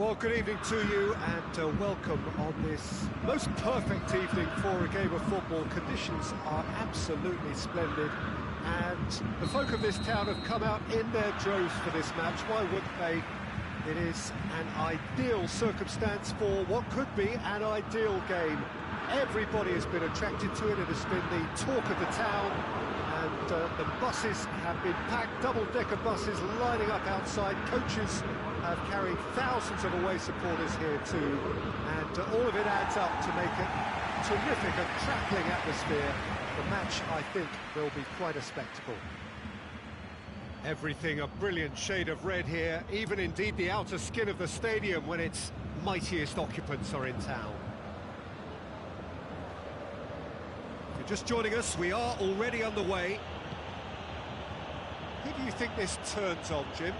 Well, good evening to you and welcome on this most perfect evening for a game of football. Conditions are absolutely splendid and the folk of this town have come out in their droves for this match. Why wouldn't they? It is an ideal circumstance for what could be an ideal game. Everybody has been attracted to it. It has been the talk of the town, and the buses have been packed, double-decker buses lining up outside. Coaches have carried thousands of away supporters here too, and all of it adds up to make it terrific, a crackling atmosphere. The match, I think, will be quite a spectacle. Everything a brilliant shade of red here, even indeed the outer skin of the stadium when its mightiest occupants are in town. If you're just joining us, we are already underway. Who do you think this turns on, Jim?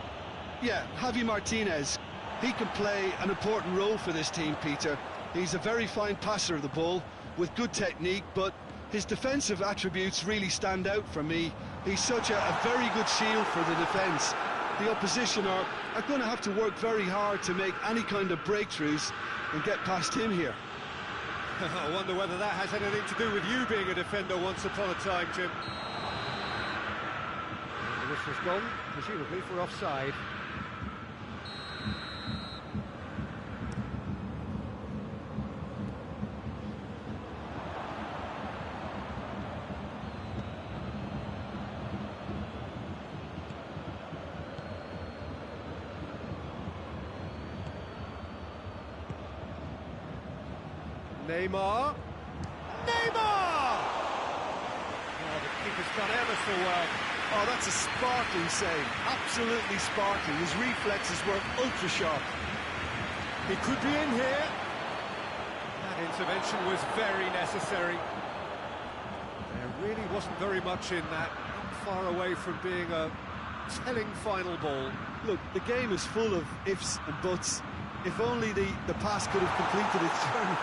Yeah, Javi Martinez. He can play an important role for this team, Peter. He's a very fine passer of the ball with good technique, but his defensive attributes really stand out for me. He's such a very good shield for the defence. The opposition are going to have to work very hard to make any kind of breakthroughs and get past him here. I wonder whether that has anything to do with you being a defender once upon a time, Jim. And the whistle's gone, presumably for offside. Neymar! Neymar! Oh, the keeper's done ever so well. Oh, that's a sparkling save. Absolutely sparkling. His reflexes work ultra-sharp. He could be in here. That intervention was very necessary. There really wasn't very much in that. Not far away from being a telling final ball. Look, the game is full of ifs and buts. If only the pass could have completed its journey.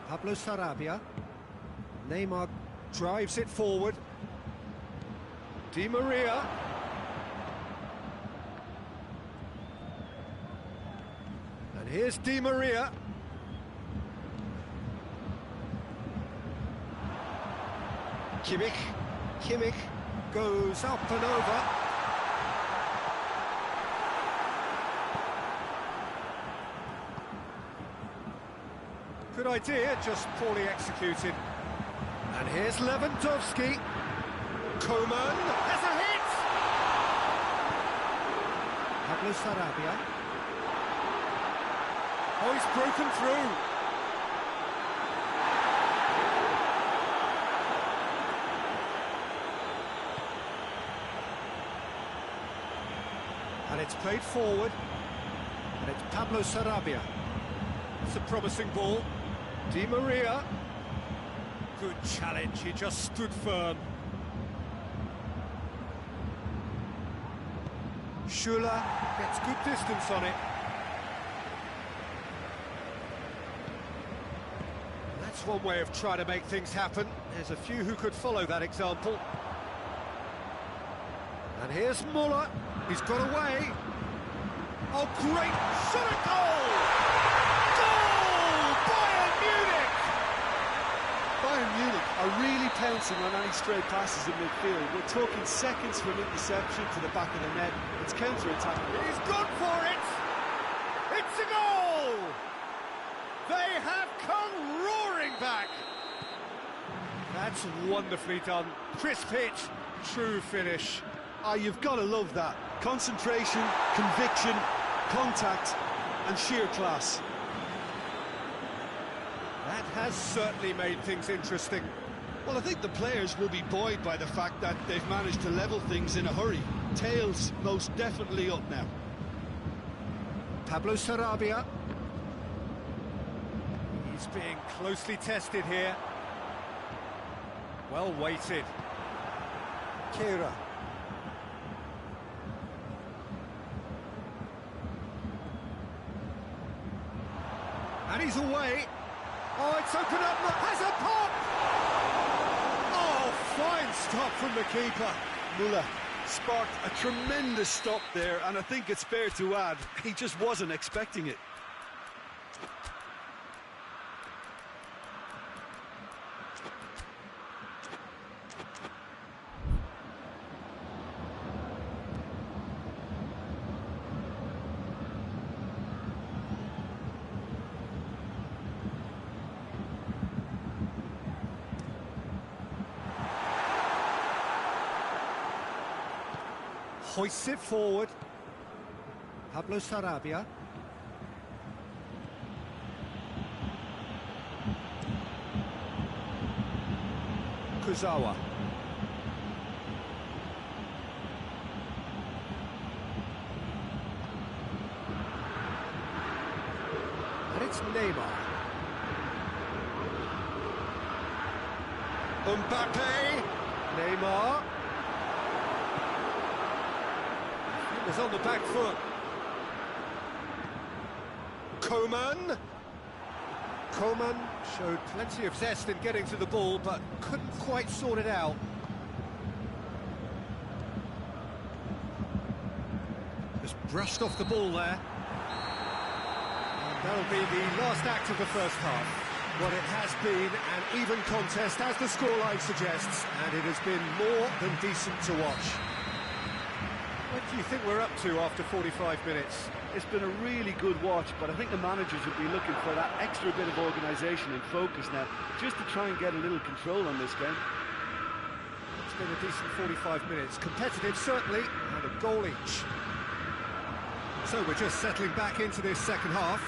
Pablo Sarabia. Neymar drives it forward. Di Maria. And here's Di Maria. Kimmich goes up and over. Good idea, just poorly executed. And here's Lewandowski. Coman has a hit! Pablo Sarabia. Oh, he's broken through. And it's played forward. And it's Pablo Sarabia. It's a promising ball. Di Maria. Good challenge, he just stood firm. Schüller gets good distance on it. That's one way of trying to make things happen. There's a few who could follow that example. And here's Muller. He's got away. Oh, great shot at goal! Bayern Munich are really pouncing on any stray passes in midfield. We're talking seconds from interception to the back of the net. It's counter-attack. He's gone for it! It's a goal! They have come roaring back! That's wonderfully done. Crisp hit, true finish. Ah, you've got to love that. Concentration, conviction, contact, and sheer class. That has certainly made things interesting. Well, I think the players will be buoyed by the fact that they've managed to level things in a hurry. Tails most definitely up now. Pablo Sarabia. He's being closely tested here. Well weighted. Kehrer. And he's away. Oh, it's opened up, has a pop! Oh, fine stop from the keeper. Muller Sparked a tremendous stop there, and I think it's fair to add, he just wasn't expecting it. Hoists it forward. Pablo Sarabia. Kuzawa. And it's Neymar. Mbappe. Neymar. Was on the back foot. Coman showed plenty of zest in getting to the ball, but couldn't quite sort it out. Just brushed off the ball there. And that'll be the last act of the first half. What it has been an even contest, as the scoreline suggests, and it has been more than decent to watch. What do you think we're up to after 45 minutes? It's been a really good watch, but I think the managers would be looking for that extra bit of organisation and focus now, just to try and get a little control on this game. It's been a decent 45 minutes. Competitive, certainly, and a goal each. So we're just settling back into this second half.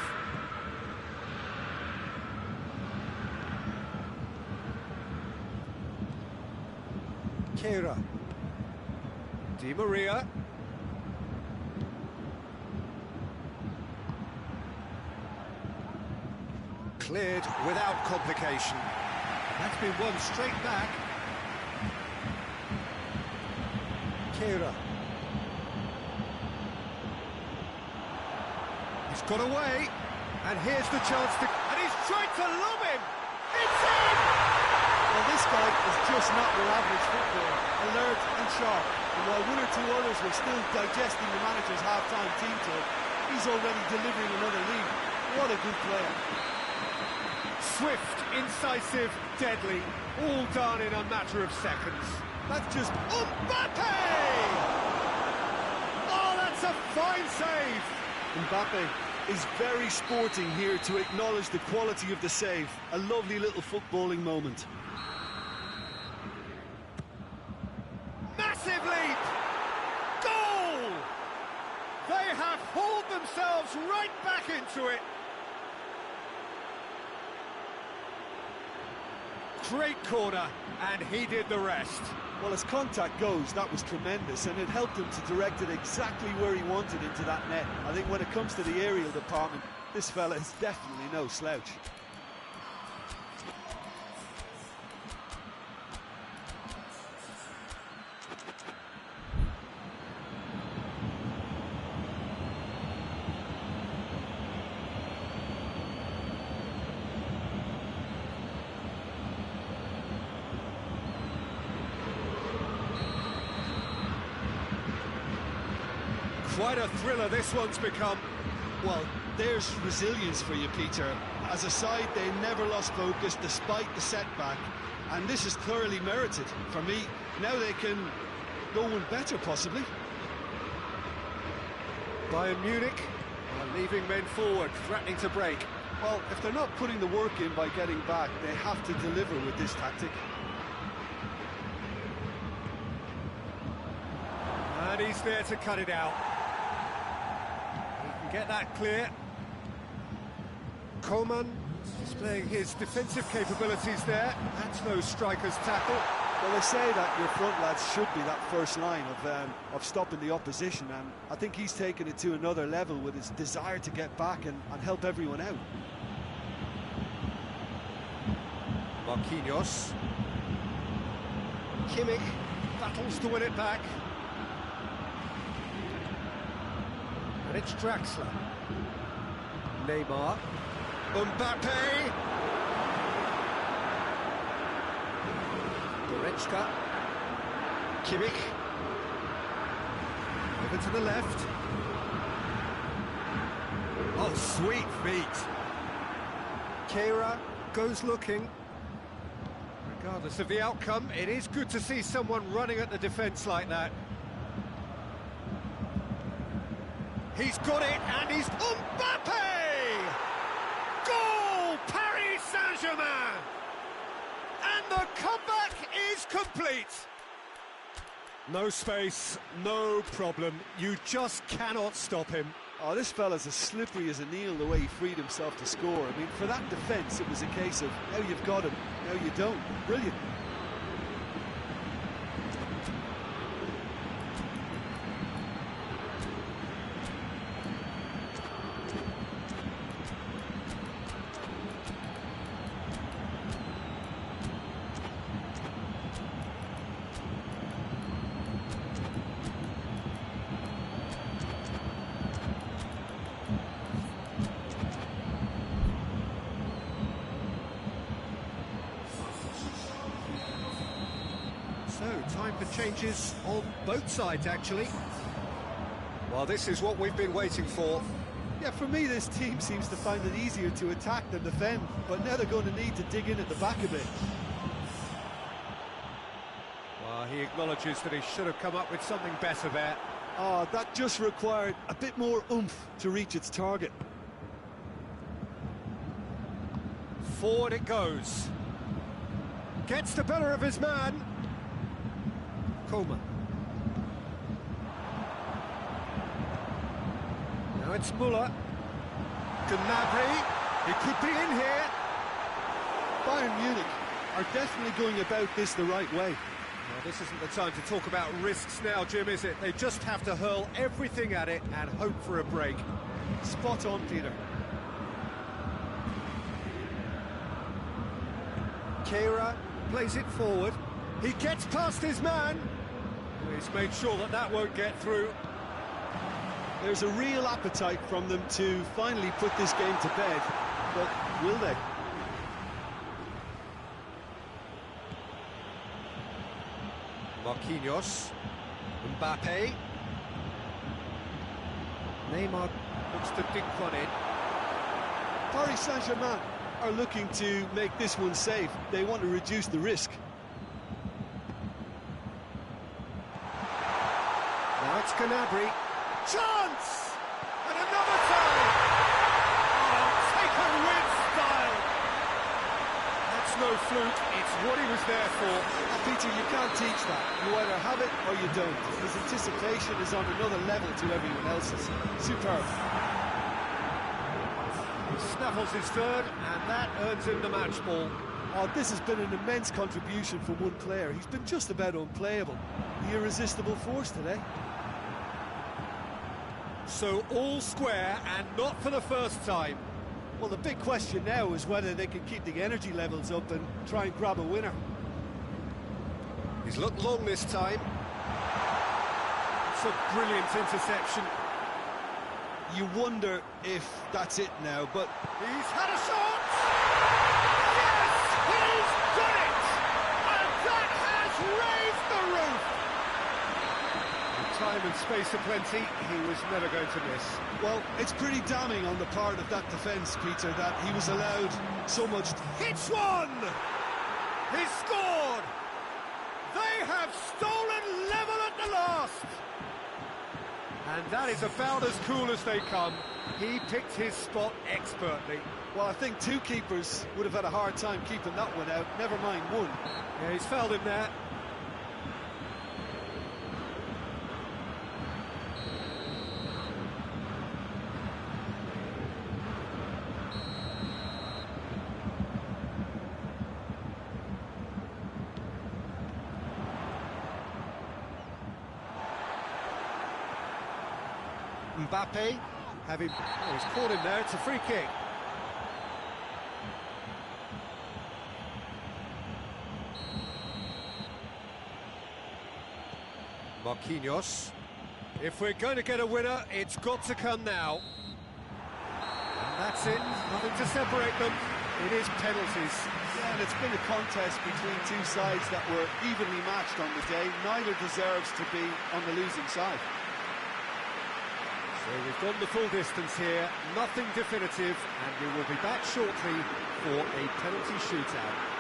Keira. Di Maria. Cleared without complication. That's been won straight back. Keira. He's got away, and here's the chance to... And he's tried to lob him! It's in! Well, this guy is just not your average footballer, alert and sharp. And while one or two others were still digesting the manager's half-time team talk, he's already delivering another lead. What a good player. Swift, incisive, deadly, all done in a matter of seconds. That's just Mbappe! Oh, that's a fine save! Mbappe is very sporting here to acknowledge the quality of the save. A lovely little footballing moment. Massive leap! Goal! They have hauled themselves right back into it. Great corner, and he did the rest. Well, as contact goes, that was tremendous, and it helped him to direct it exactly where he wanted into that net. I think when it comes to the aerial department, this fella is definitely no slouch. Quite a thriller this one's become. Well, there's resilience for you, Peter. As a side, they never lost focus despite the setback, and this is thoroughly merited. For me, now they can go one better, possibly. Bayern Munich are leaving men forward, threatening to break. Well, if they're not putting the work in by getting back, they have to deliver with this tactic. And he's there to cut it out. Get that clear. Coman displaying his defensive capabilities there. That's no striker's tackle. Well, they say that your front lads should be that first line of stopping the opposition, and I think he's taken it to another level with his desire to get back and help everyone out. Marquinhos. Kimmich battles to win it back. And it's Draxler. Neymar. Mbappe. Goretzka. Kimmich. Over to the left. Oh, sweet feet. Kehra goes looking. Regardless of the outcome, it is good to see someone running at the defence like that. He's got it, and he's Mbappe! Goal! Paris Saint-Germain! And the comeback is complete. No space, no problem. You just cannot stop him. Oh, this fella's as slippery as a needle the way he freed himself to score. I mean, for that defence, it was a case of now you've got him, now you don't. Brilliant. So, time for changes on both sides, actually. Well, this is what we've been waiting for. Yeah, for me, this team seems to find it easier to attack than defend, but now they're going to need to dig in at the back a bit. Well, he acknowledges that he should have come up with something better there. Oh, that just required a bit more oomph to reach its target. Forward it goes. Gets the better of his man. Coleman. Now it's Muller. Gnabry. He could be in here. Bayern Munich are definitely going about this the right way. Well, this isn't the time to talk about risks now, Jim, is it? They just have to hurl everything at it and hope for a break. Spot on, Peter. Kehra plays it forward. He gets past his man. He's made sure that that won't get through. There's a real appetite from them to finally put this game to bed, but will they? Marquinhos. Mbappe. Neymar looks to dig one in. Paris Saint-Germain are looking to make this one safe. They want to reduce the risk. Now it's Gnabry. Chance! And another time! Oh, taken with style! That's no fluke, it's what he was there for. Peter, you can't teach that. You either have it or you don't. His anticipation is on another level to everyone else's. Superb. He snaffles his third, and that earns him the match ball. Oh, this has been an immense contribution from one player. He's been just about unplayable. The irresistible force today. So all square, and not for the first time. Well, the big question now is whether they can keep the energy levels up and try and grab a winner. He's looked long this time. It's a brilliant interception. You wonder if that's it now, but... He's had a shot! Yes! He's done it! And that has raised the roof! With time and space aplenty, he was never going to miss. Well, it's pretty damning on the part of that defence, Peter, that he was allowed so much... Hits one! He's scored! They have stolen level at the last! And that is about as cool as they come. He picked his spot expertly. Well, I think two keepers would have had a hard time keeping that one out, never mind one. Yeah, he's fouled him there. Mbappe, having... Oh, he's caught him there, it's a free kick. Marquinhos. If we're going to get a winner, it's got to come now. And that's it, nothing to separate them. It is penalties. Yeah, and it's been a contest between two sides that were evenly matched on the day. Neither deserves to be on the losing side. So we've gone the full distance here, nothing definitive, and we will be back shortly for a penalty shootout.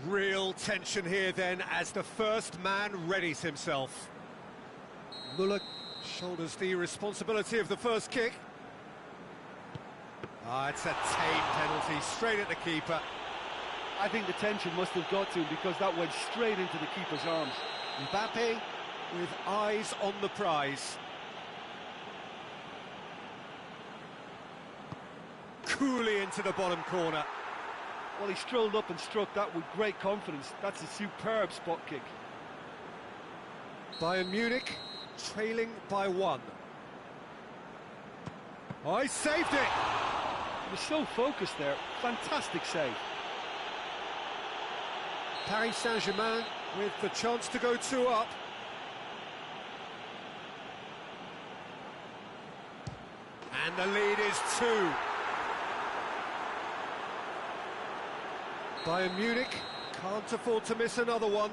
Real tension here then as the first man readies himself. Muller shoulders the responsibility of the first kick. It's a tame penalty, straight at the keeper. I think the tension must have got to him because that went straight into the keeper's arms. Mbappe with eyes on the prize. Coolly into the bottom corner. Well, he strolled up and struck that with great confidence. That's a superb spot kick. Bayern Munich trailing by 1. Oh, he saved it! He was so focused there. Fantastic save. Paris Saint-Germain with the chance to go 2 up. And the lead is 2. Bayern Munich can't afford to miss another one.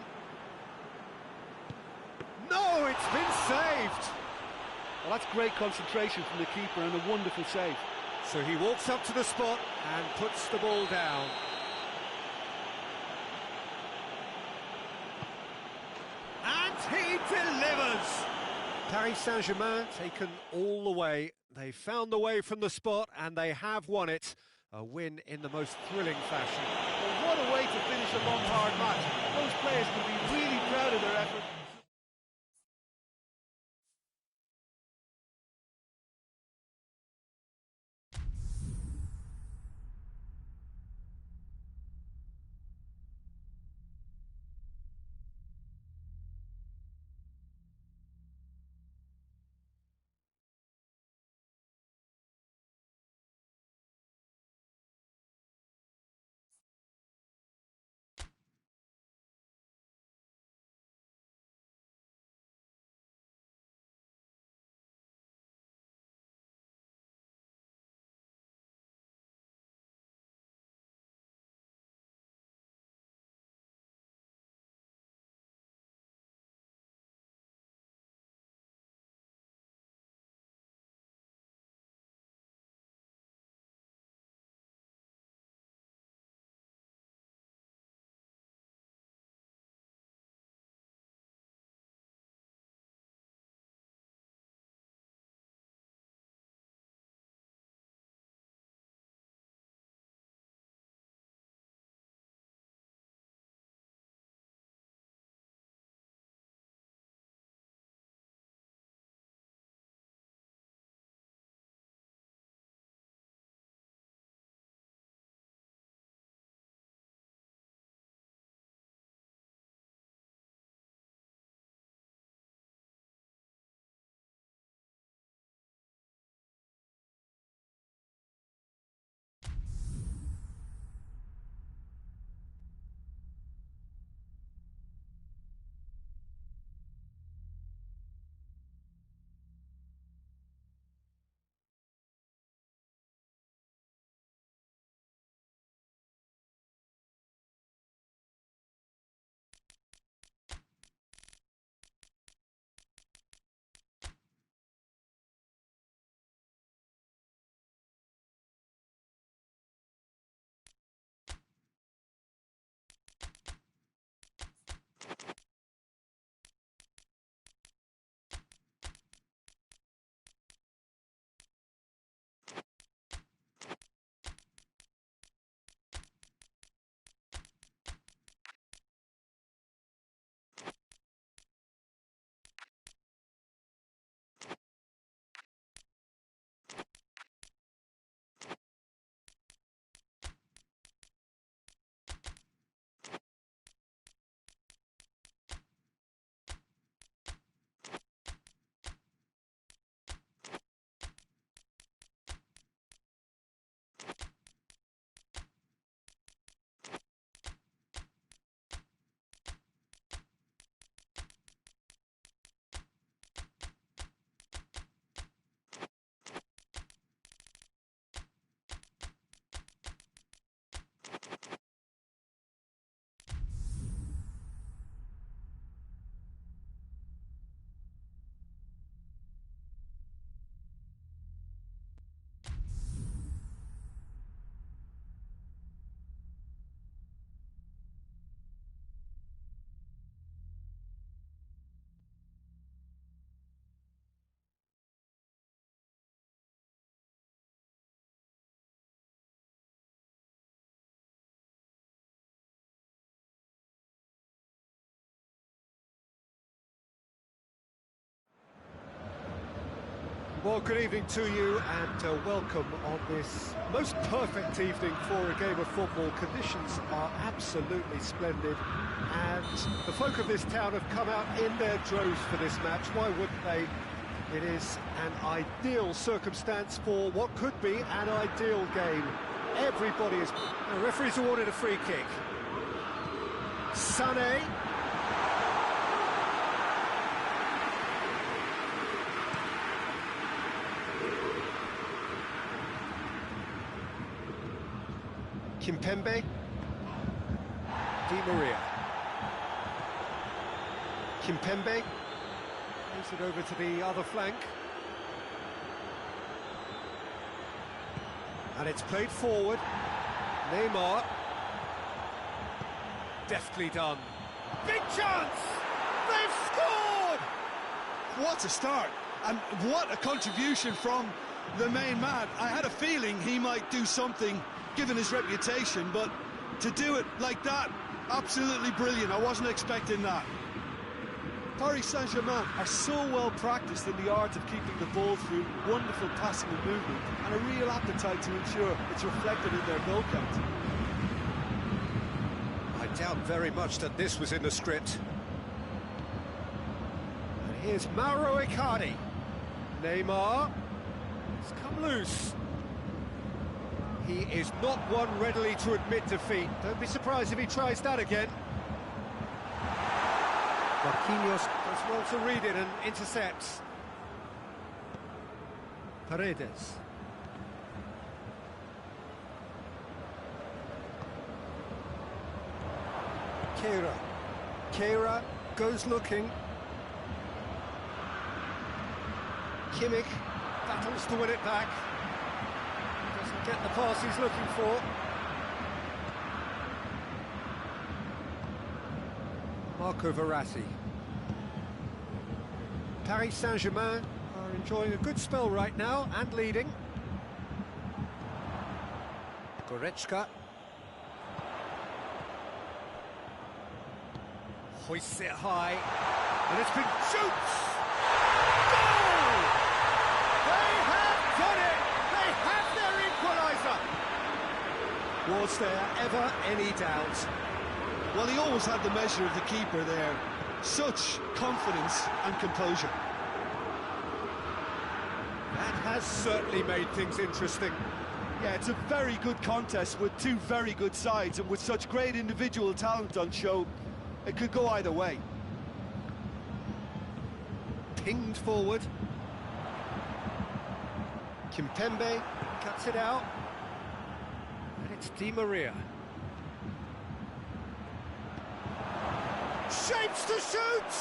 No, it's been saved! Well, that's great concentration from the keeper and a wonderful save. So he walks up to the spot and puts the ball down. And he delivers! Paris Saint-Germain taken all the way. They found the way from the spot and they have won it. A win in the most thrilling fashion. Well, what a way to finish a long, hard match. Those players can be really proud of their effort. Well, good evening to you and welcome on this most perfect evening for a game of football. Conditions are absolutely splendid and the folk of this town have come out in their droves for this match. Why wouldn't they? It is an ideal circumstance for what could be an ideal game. Everybody is... The referee's awarded a free kick. Sané. Kimpembe, Di Maria, Kimpembe, moves it over to the other flank, and it's played forward, Neymar, deftly done, big chance, they've scored! What a start, and what a contribution from the main man. I had a feeling he might do something given his reputation, but to do it like that, absolutely brilliant. I wasn't expecting that. Paris Saint-Germain are so well practiced in the art of keeping the ball through wonderful passing and movement, and a real appetite to ensure it's reflected in their goal count. I doubt very much that this was in the script. And here's Mauro Icardi. Neymar, it's come loose. He is not one readily to admit defeat. Don't be surprised if he tries that again. Marquinhos does well to read it and intercepts. Paredes. Keira goes looking. Kimmich battles to win it back. Doesn't get the pass he's looking for. Marco Verratti. Paris Saint-Germain are enjoying a good spell right now and leading. Goretzka. Hoists it high. And it's been shoots! Goal! They have done it! They have their equaliser! Was there ever any doubt? Well, he always had the measure of the keeper there. Such confidence and composure. That has certainly made things interesting. Yeah, it's a very good contest with two very good sides, and with such great individual talent on show, it could go either way. Pinged forward. Kimpembe cuts it out. And it's Di Maria. Shapes to shoot!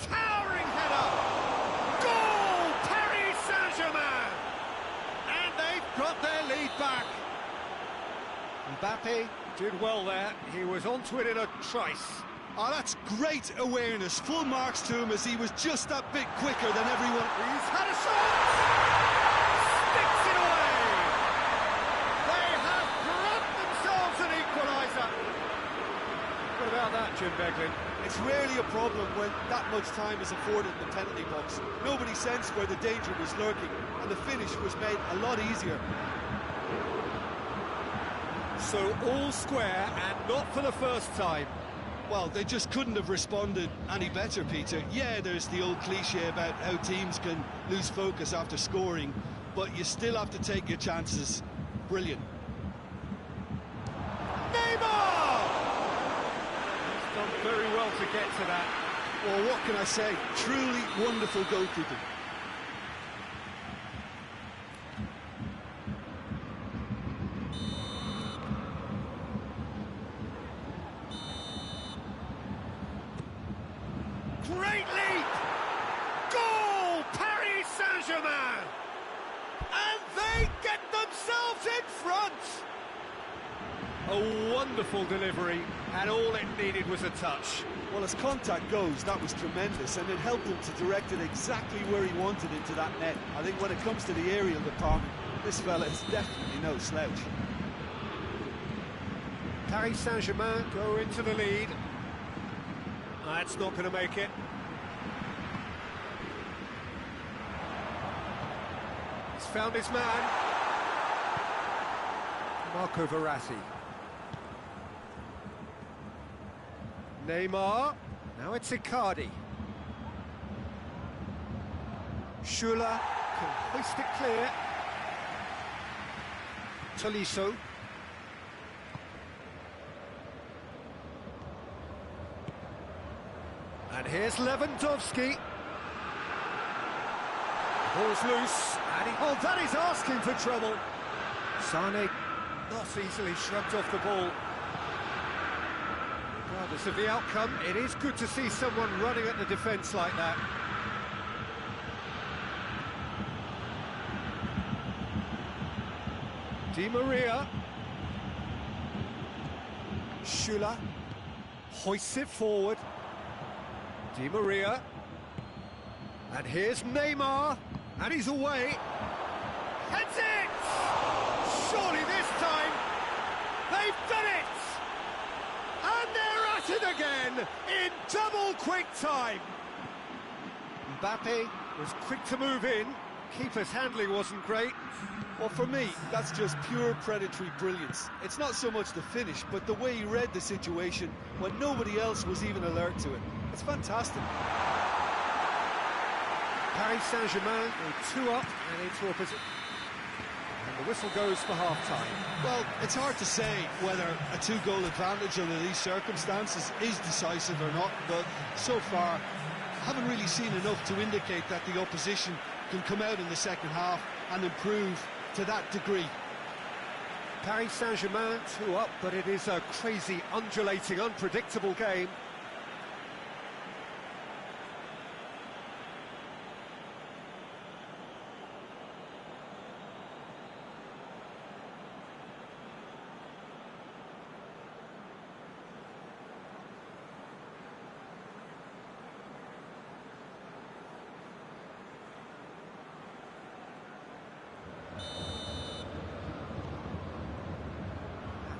Towering header! Goal! Paris Saint-Germain! And they've got their lead back. Mbappe did well there. He was onto it in a trice. Oh, that's great awareness. Full marks to him as he was just that bit quicker than everyone. He's had a shot! Sticks it away! They have grabbed themselves an equaliser. What about that, Jim Beglin? It's rarely a problem when that much time is afforded in the penalty box. Nobody sensed where the danger was lurking, and the finish was made a lot easier. So all square, and not for the first time. Well, they just couldn't have responded any better, Peter. Yeah, there's the old cliche about how teams can lose focus after scoring, but you still have to take your chances. Brilliant. Neymar! He's done very well to get to that. Well, what can I say? Truly wonderful goalkeeping. Great leap! Goal! Paris Saint-Germain! And they get themselves in front! A wonderful delivery, and all it needed was a touch. Well, as contact goes, that was tremendous, and it helped him to direct it exactly where he wanted into that net. I think when it comes to the aerial department, this fella is definitely no slouch. Paris Saint-Germain go into the lead. That's not going to make it. He's found his man. Marco Verratti. Neymar. Now it's Icardi. Schüller can hoist it clear. Tolisso. And here's Lewandowski. Ball's loose, and oh, that is asking for trouble. Sane not easily shrugged off the ball. Regardless of the outcome, it is good to see someone running at the defence like that. Di Maria. Schüller hoists it forward. Di Maria. And here's Neymar. And he's away. Heads it! Surely this time they've done it! And they're at it again in double quick time. Mbappe was quick to move in. Keeper's handling wasn't great. Well, for me, that's just pure predatory brilliance. It's not so much the finish, but the way he read the situation when nobody else was even alert to it. It's fantastic. Paris Saint-Germain go 2 up and into opposition. And the whistle goes for half-time. Well, it's hard to say whether a 2-goal advantage under these circumstances is decisive or not, but so far, I haven't really seen enough to indicate that the opposition can come out in the second half and improve to that degree. Paris Saint-Germain 2 up, but it is a crazy, undulating, unpredictable game.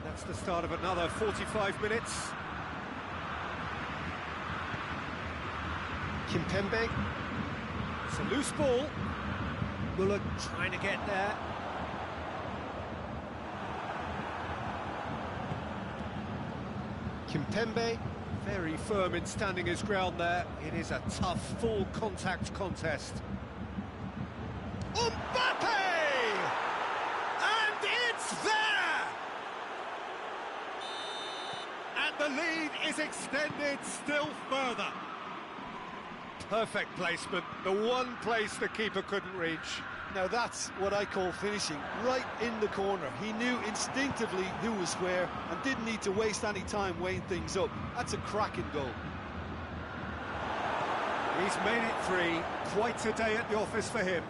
That's the start of another 45 minutes. Kimpembe. It's a loose ball. Muller trying to get there. Kimpembe, very firm in standing his ground there. It is a tough, full contact contest. Mbappe! And it's there! The lead is extended still further. Perfect placement, the one place the keeper couldn't reach. Now that's what I call finishing, right in the corner. He knew instinctively who was where and didn't need to waste any time weighing things up. That's a cracking goal. He's made it 3, quite a day at the office for him.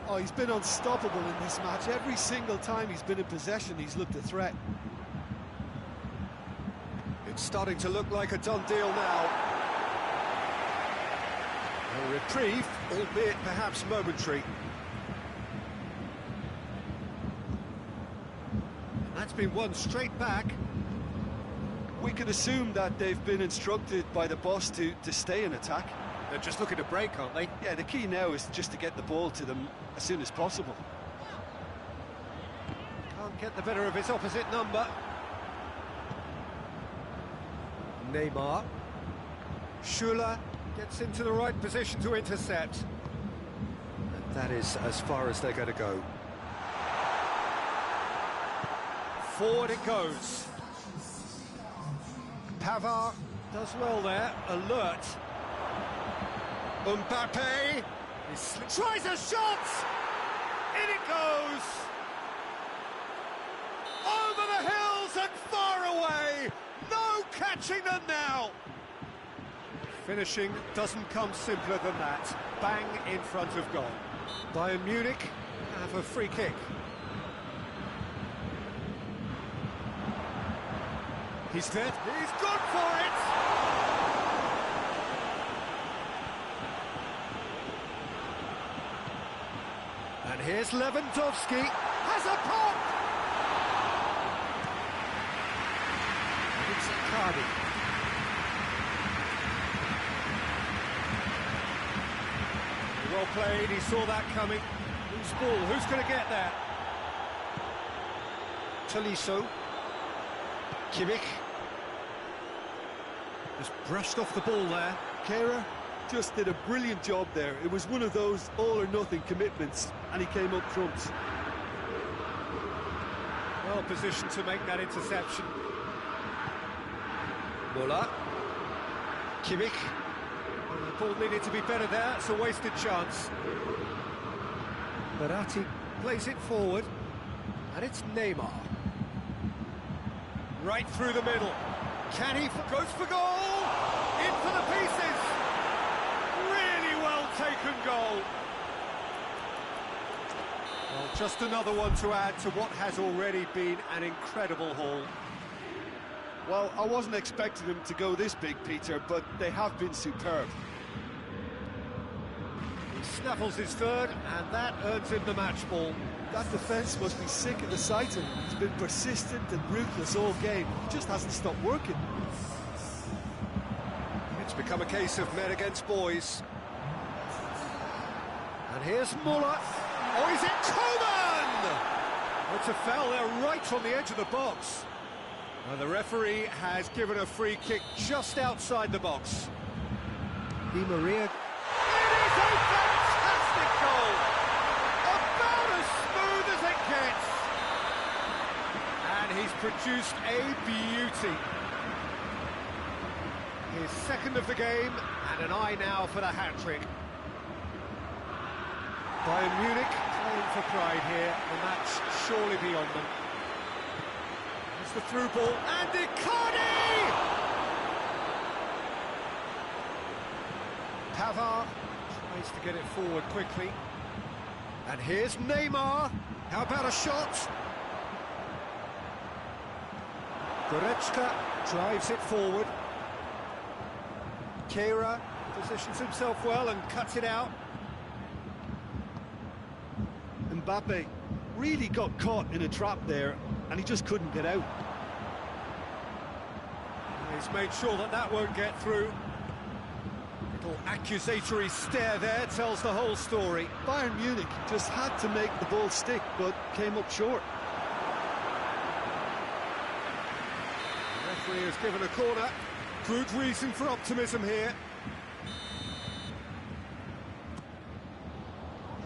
Oh, he's been unstoppable in this match. Every single time he's been in possession, he's looked a threat. It's starting to look like a done deal now. A reprieve, albeit perhaps momentary. That's been won straight back. We can assume that they've been instructed by the boss to stay in attack. They're just looking to break, aren't they? Yeah, the key now is just to get the ball to them as soon as possible. Can't get the better of his opposite number. Neymar. Schüller gets into the right position to intercept. And that is as far as they're going to go. Forward it goes. Pavard does well there, alert. Mbappe tries a shot! In it goes! Over the hills and far away! No catching them now! Finishing doesn't come simpler than that. Bang in front of goal. Bayern Munich have a free kick. He's there. He's gone for it! And here's Lewandowski. Has a pop! It's Cardi. Well played, he saw that coming. Who's ball? Who's going to get there? Tolisso. Kimmich. Just brushed off the ball there. Kehrer just did a brilliant job there. It was one of those all-or-nothing commitments, and he came up trumps. Well positioned to make that interception. Muller. Kimmich. The ball needed to be better there. It's a wasted chance. Verratti plays it forward, and it's Neymar. Right through the middle. Can he? Goes for goal! In for the pieces! Really well taken goal. Well, just another one to add to what has already been an incredible haul. Well, I wasn't expecting them to go this big, Peter, but they have been superb. He snaffles his third, and that earns him the match ball. That defence must be sick of the sight of him. He's been persistent and ruthless all game. He just hasn't stopped working. It's become a case of men against boys. And here's Muller. Oh, is it Coman? It's a foul there right on the edge of the box. And the referee has given a free kick just outside the box. Di Maria. It is a fantastic goal! About as smooth as it gets. And he's produced a beauty. His second of the game, and an eye now for the hat-trick. Bayern Munich playing for pride here, the match surely beyond them. It's the through ball, and Icardi! Pavard tries to get it forward quickly. And here's Neymar. How about a shot? Goretzka drives it forward. Kehrer positions himself well and cuts it out. Mbappe really got caught in a trap there, and he just couldn't get out. He's made sure that that won't get through. Little accusatory stare there tells the whole story. Bayern Munich just had to make the ball stick, but came up short. The referee has given a corner. Good reason for optimism here.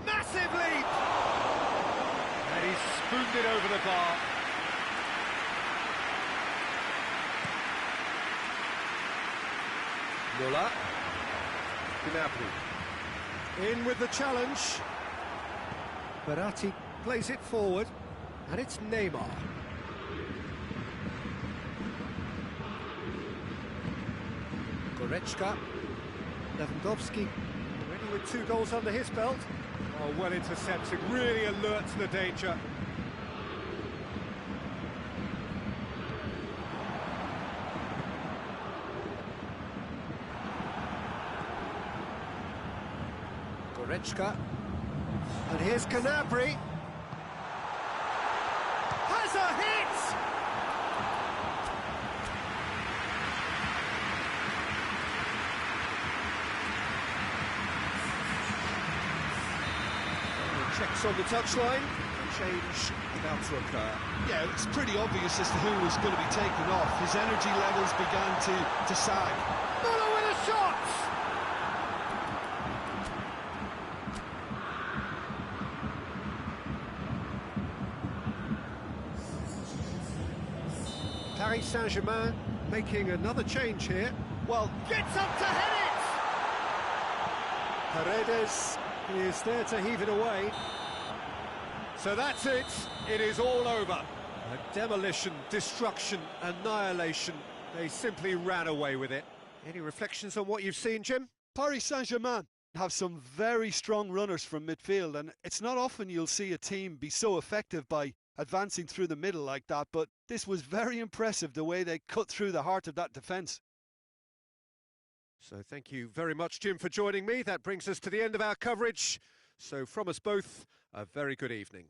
Massive leap! And he's spooned it over the bar. Muller. Gnabry. In with the challenge. Verratti plays it forward, and it's Neymar. Goretzka. Lewandowski. Already with 2 goals under his belt. Oh, well intercepted, really alert to the danger. Goretzka. And here's Gnabry. Has a hit! Checks on the touchline. Change about to occur. Yeah, it's pretty obvious as to who was going to be taken off. His energy levels began to sag. Muller with a shot! Paris Saint-Germain making another change here. Well, gets up to head it! Paredes is there to heave it away. So that's it. It is all over. A demolition, destruction, annihilation. They simply ran away with it. Any reflections on what you've seen, Jim? Paris Saint-Germain have some very strong runners from midfield, and it's not often you'll see a team be so effective by advancing through the middle like that, but this was very impressive, the way they cut through the heart of that defence. So thank you very much, Jim, for joining me. That brings us to the end of our coverage. So from us both, a very good evening.